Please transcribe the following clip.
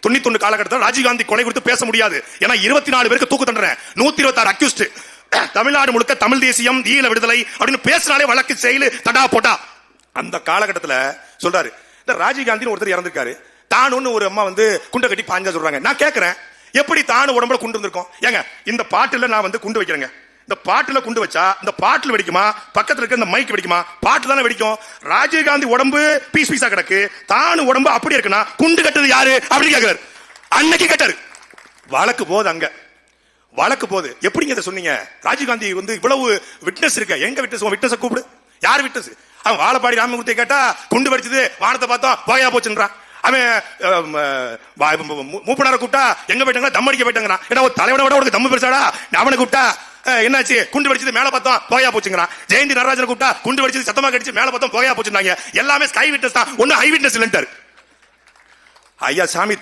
91 காலகட்டத்தில் ராஜீவ்காந்தி கொலை குறித்து பேச முடியாது. ஏன்னா 24 பேருக்கு தூக்கு தண்டனை, 126 அக்யூஸ்ட், தமிழ்நாடு முழுக்க தமிழ் தேசியம், ஈழ விடுதலை அப்படின்னு பேசினாலே வழக்கு செயலு தடா போட்டா. அந்த காலகட்டத்தில் சொல்றாரு, இந்த ராஜீவ்காந்தி ஒருத்தர் இறந்திருக்காரு, தானுன்னு ஒரு அம்மா வந்து குண்டை கட்டி பாஞ்சா சொல்றாங்க. நான் கேட்கிறேன், எப்படி தானு உடம்புல குண்டு இருந்திருக்கும்? ஏங்க இந்த பாட்டுல நான் வந்து குண்டு வைக்கிறேங்க, இந்த பாட்டுல குண்டு வச்சா இந்த பாட்டில் வெடிக்குமா, பக்கத்துல இருக்க இந்த மைக் வெடிக்குமா? பாட்டு தானே வெடிக்கும். ராஜீவ்காந்தி உடம்பு பீஸ் பீஸா கிடக்கு, தானு உடம்பு அப்படி இருக்குன்னா குண்டு கட்டது யாரு அப்படின்னு கேட்கிறாரு. அன்னைக்கு கேட்டாரு. வழக்கு போது, அங்க வழக்கு போது. எப்படிங்க இதை சொன்னீங்க? ராஜீவ்காந்தி வந்து இவ்வளவு விட்னஸ் இருக்க, எங்க விட்னஸ்? விட்னஸ் கூப்பிடு. யார் விட்னஸ்? அவன் வாழப்பாடி ராமமூர்த்தி கேட்டா குண்டு வெடிச்சது வானத்தை பார்த்தோம் போயா போச்சுன்றான். அவன் மூப்பனார கூப்பிட்டா எங்க போயிட்டாங்க, தம் அடிக்க போயிட்டாங்க. ஏன்னா ஒரு தலைவனை விட ஒரு தம்மு பெருசாடா, அவனை கூப்பிட்டா என்னாச்சு, குண்டு வெடிச்சது மேல பார்த்தோம் போயா போச்சுங்கிறான். ஜெயந்தி நடராஜனை கூப்பிட்டா குண்டு வெடிச்சது சத்தமா கடிச்சு மேல பார்த்தோம் போயா போச்சுன்னாங்க. எல்லாமே ஸ்கை விட்னஸ் தான், ஒன்னும் ஹை விட்னஸ் இல்லைன்ட்டாரு. ஐயா சாமி